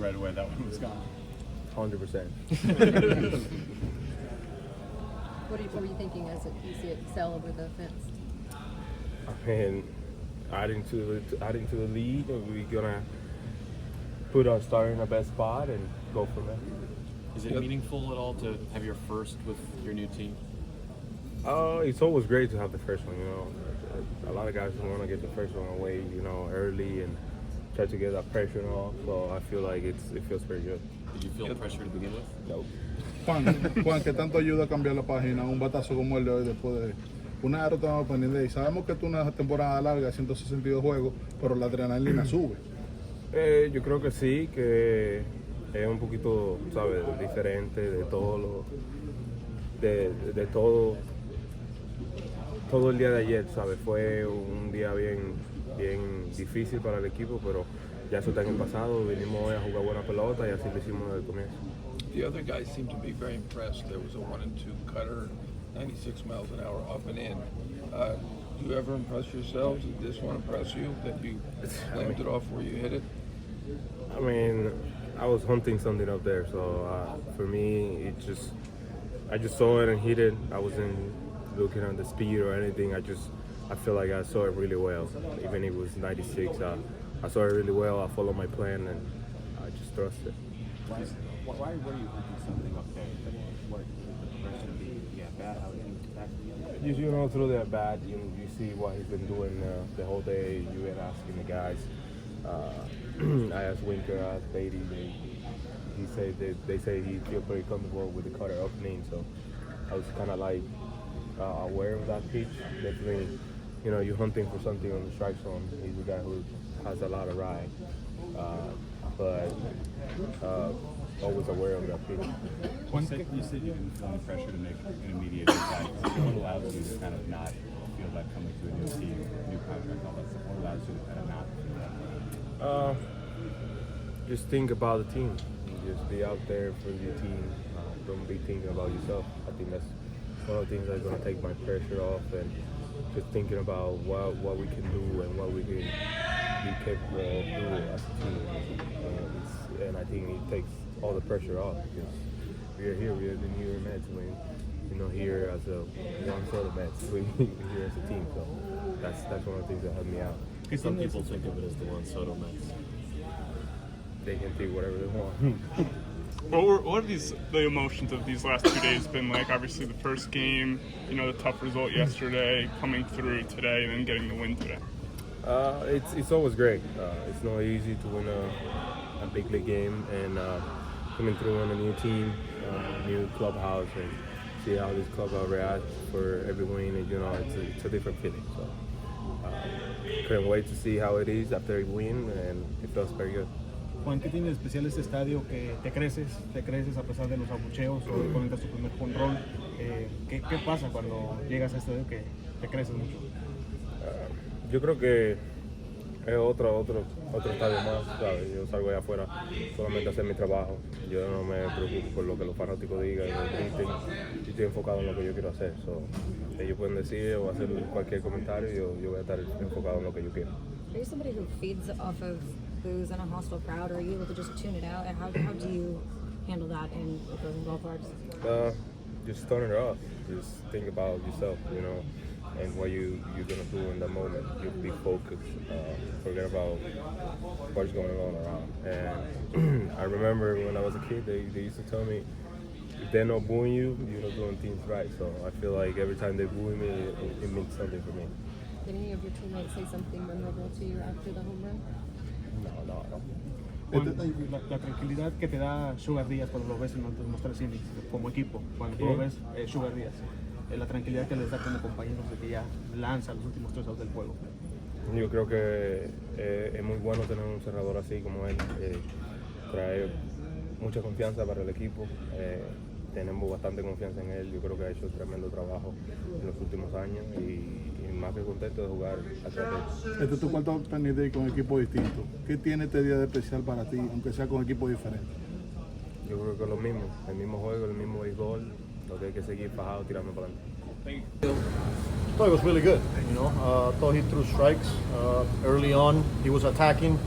right away that one was gone. 100%. What were you thinking as you see it sail over the fence? I mean, adding to the lead, we're gonna put our star in the best spot and go from there. Is it meaningful at all to have your first with your new team? It's always great to have the first one. You know, a lot of guys want to get the first one away, you know, early and try to get that pressure off. So I feel like it feels very good. Did you feel pressure to begin with? No. Juan, ¿qué tanto ayuda a cambiar la página un batazo como el de hoy después de una derrota en Opening Day? Sabemos que es una temporada larga, 162 juegos, pero la adrenalina sube. Yo creo que sí, que es un poquito, ¿sabes?, diferente de todo de todo el día de ayer, ¿sabes? Fue un día bien difícil para el equipo, pero ya eso está en el pasado. Vinimos hoy a jugar buena pelota y así lo hicimos desde el comienzo. The other guys seem to be very impressed. There was a 1-2 cutter, 96 miles an hour up and in. Do you ever impress yourselves? Did this one impress you, that you slammed it off where you hit it? I mean, I was hunting something up there, so for me, I just saw it and hit it. I wasn't looking at the speed or anything. I feel like I saw it really well. Even if it was 96, I saw it really well. I followed my plan and I just trusted. Why were you hunting something up there? What the rest of the at-bat? How did you tackle it? You know, through the at-bat, you see what he's been doing the whole day. You been asking the guys. I asked Winker, I asked Beatty. They say he feel pretty comfortable with the cutter opening. So I was kind of like aware of that pitch. Definitely, you know, you're hunting for something on the strike zone. He's a guy who has a lot of ride, but always aware of that pitch. You said you didn't feel any pressure to make an immediate impact. What allows you to kind of not feel that coming to a new team, new contract, all that stuff? What allows you to kind of not feel that? Just think about the team. Just be out there for your team. Don't be thinking about yourself. I think that's one of the things that's going to take my pressure off, and just thinking about what we can do and what we can be capable of doing as a team. And I think it takes all the pressure off, because we're the New York Mets. We're not here as a Juan Soto Mets. We're here as a team. So that's one of the things that helped me out. Some people think of it as the Juan Soto Mets. They can think whatever they want. What have the emotions of these last 2 days been like? Obviously, the first game, you know, the tough result yesterday, coming through today, and then getting the win today. It's always great. It's not easy to win a big league game, and coming through on a new team, new clubhouse, and see how this clubhouse reacts for every win. And, you know, it's a different feeling. So couldn't wait to see how it is after a win, and it feels very good. Juan, ¿qué tiene de especial este estadio que te creces a pesar de los abucheos o conectas tu primer jonrón? ¿Qué pasa cuando llegas a este estadio que te creces mucho? Yo creo que es otro estadio más, ¿sabes? Yo salgo allá afuera solamente a hacer mi trabajo. Yo no me preocupo por lo que los fanáticos digan y griten. Yo estoy enfocado en lo que yo quiero hacer. So, ellos pueden decir o hacer cualquier comentario y yo voy a estar enfocado en lo que yo quiero. Are you somebody who feeds off of booze and a hostile crowd, or are you able to just tune it out? And how do you handle that in opposing ballparks? Just turn it off. Just think about yourself, you know, and what you're gonna do in that moment. You'll be focused. Forget about what's going on around. And I remember when I was a kid, they used to tell me, if they're not booing you, you're not doing things right. So I feel like every time they boo me, it means something for me. Did any of your teammates say something memorable to you after the home run? No. Juan, la tranquilidad que te da Sugar Díaz cuando lo ves en los 3 innings como equipo, cuando tú lo ves Sugar Díaz, la tranquilidad que les da como compañeros de que ya lanza los últimos 3 outs del juego. Yo creo que es muy bueno tener un cerrador así como él. Trae mucha confianza para el equipo. Tenemos bastante confianza en él. Yo creo que ha hecho un tremendo trabajo en los últimos años y más que contento de jugar atrás de él. Este es tu cuarto Opening Day con equipo distinto. ¿Qué tiene este día de especial para ti, aunque sea con equipo diferente? Yo creo que lo mismo, el mismo juego, el mismo béisbol, lo que hay que seguir fajado tirando para adelante. I thought it was really good. Thought he threw strikes early on. He was attacking.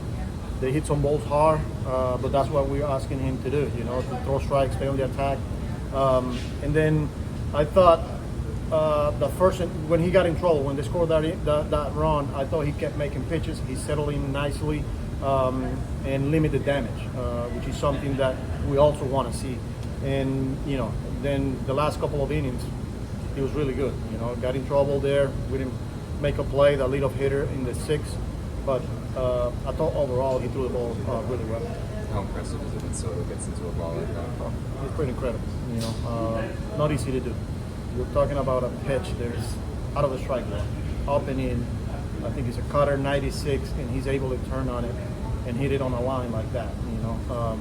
they hit some balls hard, but that's what we're asking him to do. You know, to throw strikes, stay on the attack, and then I thought the first when he got in trouble, when they scored that run, I thought he kept making pitches. He settled in nicely and limited damage, which is something that we also want to see. And you know, then the last couple of innings, he was really good. You know, got in trouble there. We didn't make a play, the leadoff hitter in the sixth, but I thought overall he threw the ball really well. How impressive is it when Soto gets into a ball like that? It's pretty incredible. You know, not easy to do. You're talking about a pitch. There's out of the strike zone, up and in. I think it's a cutter 96, and he's able to turn on it and hit it on a line like that. You know,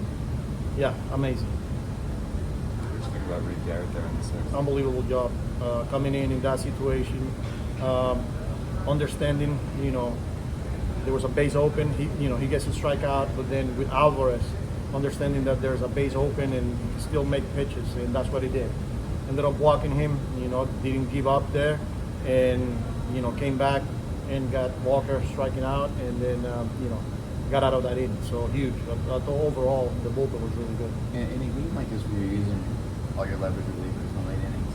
yeah, amazing. What do you think about Reed Garrett there in the sixth? Unbelievable job coming in that situation, understanding. You know, there was a base open. He gets a strikeout, but then with Alvarez, understanding that there's a base open and still make pitches, and that's what he did. Ended up walking him. You know, didn't give up there, and you know, came back and got Walker striking out, and then you know, got out of that inning. So huge. I thought overall the bullpen was really good. In a game like this where you're using all your leverage relievers in the late innings,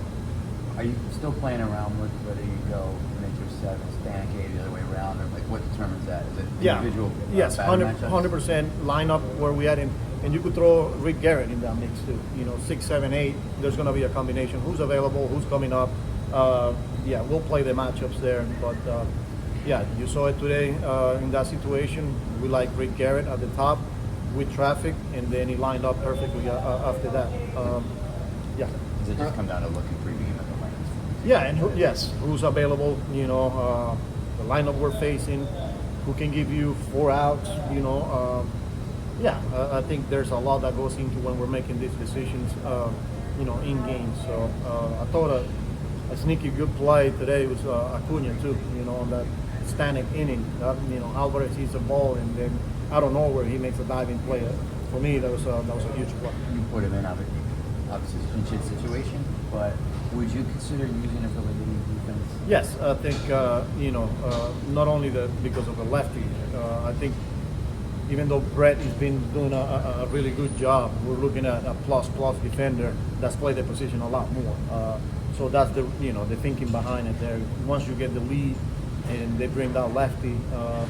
are you still playing around with whether you go make your seven, Stankade the other way around, or like what determines that? Is it individual? Yes, batter matchups? 100% line up where we had in, and you could throw Rick Garrett in that mix too. You know, 6, 7, 8. There's going to be a combination. Who's available? Who's coming up? Yeah, we'll play the matchups there, but. Yeah, you saw it today in that situation. We like Rick Garrett at the top with traffic, and then he lined up perfectly after that. Yeah. Does it just come down to looking pretty even at the lanes? Yeah, and yes, who's available? You know, the lineup we're facing, who can give you 4 outs? You know, yeah. I think there's a lot that goes into when we're making these decisions. You know, in games. So I thought a sneaky good play today was Acuna too. You know, on that standing inning. You know, Alvarez hits the ball, and then out of nowhere he makes a diving play. For me, that was a huge play. You put him in obviously pinch hit situation, but would you consider using it for the leading defense? Yes, I think you know, not only because of the lefty. I think even though Brett has been doing a really good job, we're looking at a plus defender that's played the position a lot more. So that's the thinking behind it there. Once you get the lead and they bring that lefty,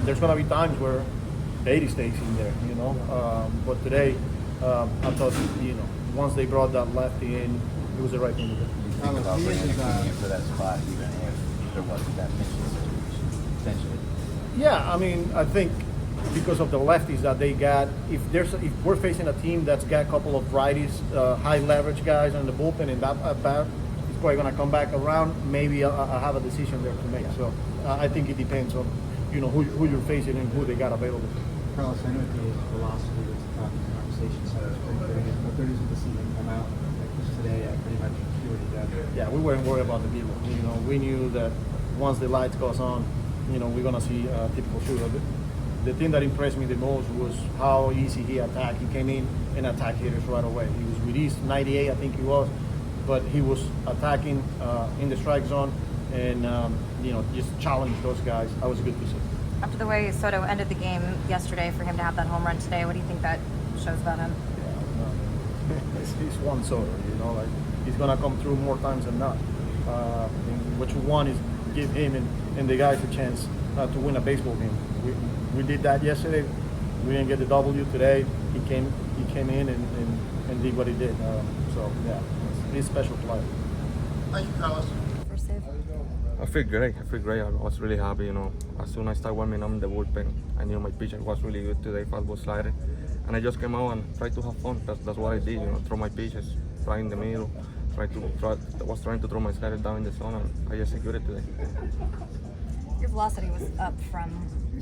there's going to be times where Beatty stays in there, you know. But today, I thought, you know, once they brought that lefty in, it was the right thing to do. You think about bringing Acuna for that spot, even if there wasn't that pinch hit situation, potentially? Yeah, I mean, I think because of the lefties that they got, if we're facing a team that's got a couple of righties, high leverage guys in the bullpen, and that bat is probably going to come back around, maybe I have a decision there to make. So I think it depends on, you know, who you're facing and who they got available. Carlos, I know the velocity was a topic of conversation, so it's pretty big. And what 30s of the season come out like this today, pretty much cured it down. Yeah, we weren't worried about the velo. You know, we knew that once the lights goes on, you know, we're gonna see a typical shooter. The thing that impressed me the most was how easy he attacked. He came in and attacked hitters right away. He was released 98, I think he was, but he was attacking in the strike zone and you know, just challenged those guys. That was good to see. After the way Soto ended the game yesterday, for him to have that home run today, what do you think that shows about him? He's Juan Soto, you know, like he's gonna come through more times than not. What you want is give him and the guys a chance to win a baseball game. We did that yesterday. We didn't get the W today. He came in and did what he did. So yeah, he's a special player. Thank you, Carlos. First save. I feel great. I was really happy. You know, as soon as I started warming up in the bullpen, I knew my pitcher was really good today, fastball slider, and I just came out and tried to have fun. That's what I did. You know, throw my pitches, try in the middle, was trying to throw my slider down in the zone, and I executed today. Your velocity was up from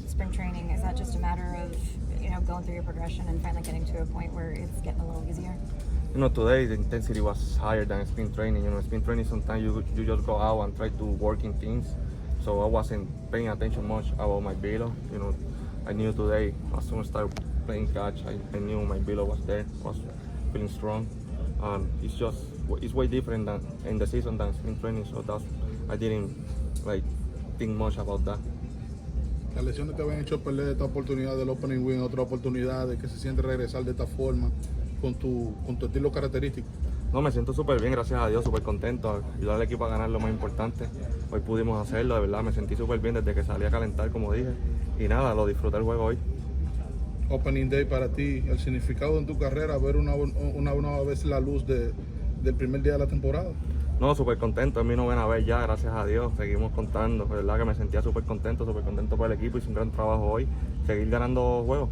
spring training. Is that just a matter of, you know, going through your progression and finally getting to a point where it's getting a little easier? You know, today the intensity was higher than spring training. You know, spring training sometimes you just go out and try to work in things. So I wasn't paying attention much about my velo. You know, I knew today as soon as I started playing catch, I knew my velo was there, was feeling strong. It's way different than in the season than spring training. So I didn't like think much about that. Las lesiones te habían hecho perder esta oportunidad del opening win, otra oportunidad de que se siente regresar de esta forma con tu estilo característico. No, me siento súper bien, gracias a Dios, súper contento. Ayudar al equipo a ganar lo más importante. Hoy pudimos hacerlo, de verdad, me sentí súper bien desde que salí a calentar, como dije. Y nada, lo disfruté el juego hoy. Opening Day para ti, el significado en tu carrera, ver una nueva vez la luz del primer día de la temporada. No, súper contento, es mi novena vez ya, gracias a Dios, seguimos contando, de verdad que me sentía súper contento por el equipo, hice un gran trabajo hoy, seguir ganando juegos.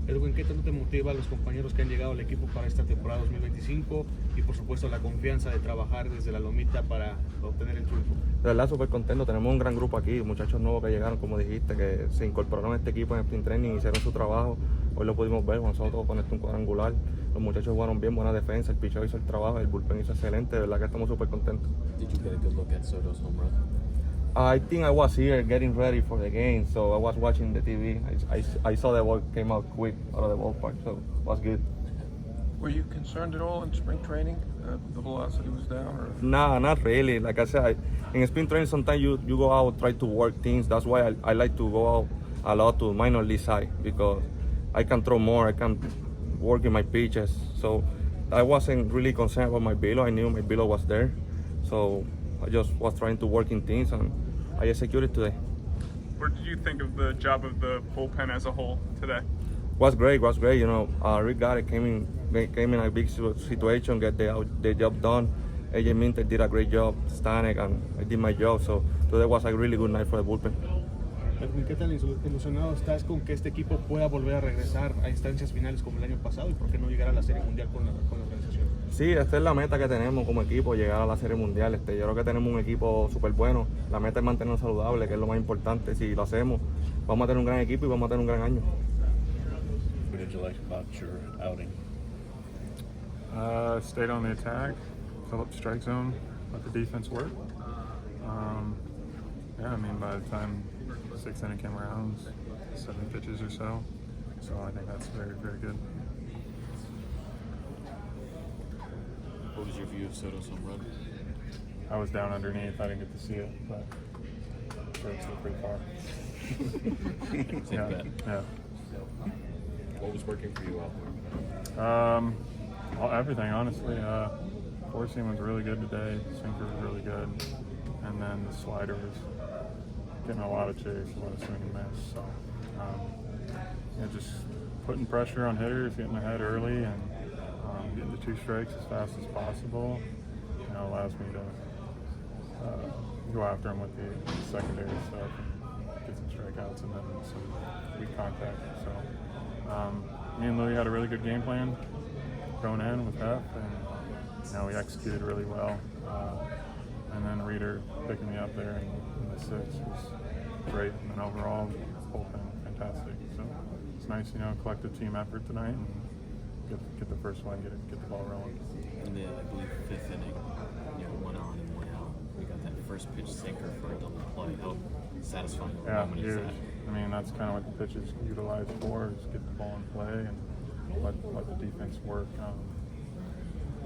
Edwin, ¿qué tanto te motiva a los compañeros que han llegado al equipo para esta temporada 2025 y por supuesto la confianza de trabajar desde la lomita para obtener el triunfo? De verdad súper contento, tenemos un gran grupo aquí, muchachos nuevos que llegaron, como dijiste, que se incorporaron a este equipo en el sprint training y hicieron su trabajo. Hoy lo pudimos ver, Juan Soto conectó un cuadrangular, los muchachos jugaron bien, buena defensa, el picheo hizo el trabajo, el bullpen hizo excelente, de verdad que estamos súper contentos. Did you get a good look at Soto's home run? I think I was here getting ready for the game, so I was watching the TV. I saw the ball came out quick out of the ballpark, so it was good. Were you concerned at all in spring training? The velocity was down? Or? Nah, not really. Like I said, in spring training, sometimes you go out, try to work things. That's why I like to go out a lot to minor league side, because I can throw more, I can work in my pitches. So I wasn't really concerned about my velo. I knew my velo was there. So I just was trying to work in things, and I executed today. What did you think of the job of the bullpen as a whole today? Was great. You know, Rick Garrett came in a big situation, get the job done. AJ Minter did a great job, Stanek, and I did my job. So today was a really good night for the bullpen. Edwin, ¿qué tan ilusionado estás con que este equipo pueda volver a regresar a instancias finales como el año pasado y por qué no llegar a la Serie Mundial con la organización? Sí, esta es la meta que tenemos como equipo, llegar a la Serie Mundial. Yo creo que tenemos un equipo súper bueno. La meta es mantenernos saludables, que es lo más importante. Si lo hacemos, vamos a tener un gran equipo y vamos a tener un gran año. What did you like about your outing? Stayed on the attack, fill up the strike zone, let the defense work. Yeah, I mean, by the time sixth inning came around, 7 pitches or so. So I think that's very, very good. What was your view of Soto's home run? I was down underneath. I didn't get to see it, but I'm sure it's still pretty far. Yeah. Yeah. What was working for you out there? Everything, honestly. Four seam was really good today. Sinker was really good, and then the slider was getting a lot of chase, a lot of swing and miss. So, just putting pressure on hitters, getting ahead early, and getting the 2 strikes as fast as possible, allows me to go after them with the secondary stuff and get some strikeouts and then some weak contact. So, me and Louie had a really good game plan going in with Hef, and we executed really well. And then Reader picking me up there in the 6th was great. And then overall, bullpen fantastic. So it's nice, collective team effort tonight and get the first one, get the ball rolling. In the, I believe, 5th inning, 1 on and 1 out. We got that first pitch sinker for a double play. How satisfying of a moment is that? I mean, that's kind of what the pitch is utilized for, is get the ball in play and let the defense work.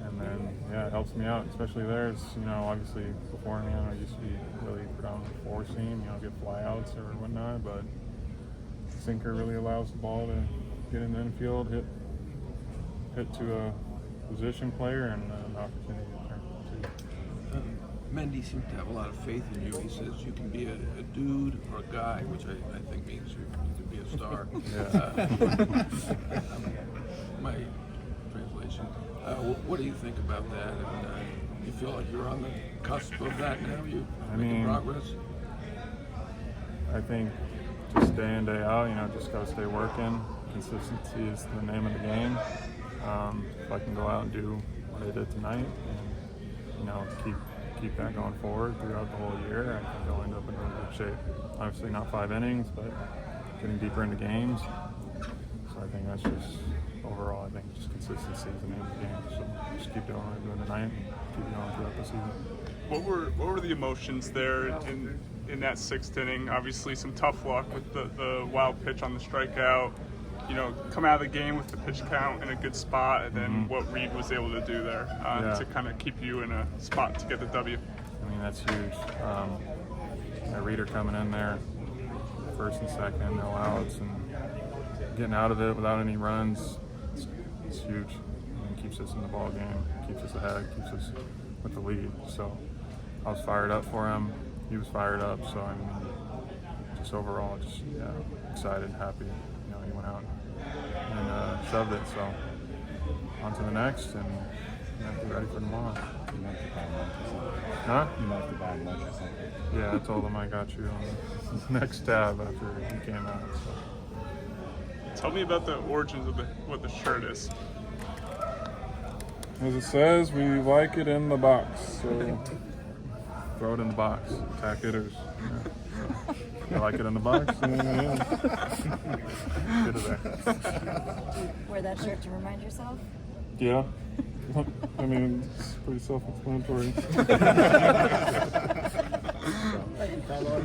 And then, it helps me out, especially there. It's, obviously beforehand I used to be really predominantly 4-seam, get flyouts or whatnot, but sinker really allows the ball to get in the infield, hit to a position player, and an opportunity to turn too. Mendy seems to have a lot of faith in you. He says you can be a dude or a guy, which I think means you can be a star. My translation. What do you think about that? And you feel like you're on the cusp of that now? You making progress? I think just day in, day out, just got to stay working. Consistency is the name of the game. If I can go out and do what I did tonight and, keep that going forward throughout the whole year, I think I'll end up in really good shape. Obviously not 5 innings, but getting deeper into games. So I think that's just, overall, I think just consistency is the name of the game. So just keep doing what I'm doing tonight and keep going throughout the season. What were the emotions there in that 6th inning? Obviously some tough luck with the wild pitch on the strikeout. Come out of the game with the pitch count in a good spot, and then what Reed was able to do there to kind of keep you in a spot to get the W. I mean, that's huge. Reader coming in there, first and second, no outs, and getting out of it without any runs, it's huge. It keeps us in the ball game, keeps us ahead, keeps us with the lead. So I was fired up for him. He was fired up. So I mean, just overall, just excited, happy. You know, he went out and shoved it. So on to the next, and be ready for tomorrow. You might have to buy lunch or something. Huh? You might have to buy lunch or something. Yeah, I told him I got you on the next tab after he came out. So. Tell me about the origins of what the shirt is. As it says, we like it in the box. So throw it in the box. Attack hitters. Yeah. So, you like it in the box? Yeah. Get it there. Wear that shirt to remind yourself? Yeah. I mean, it's pretty self-explanatory. Thank you, Tylor.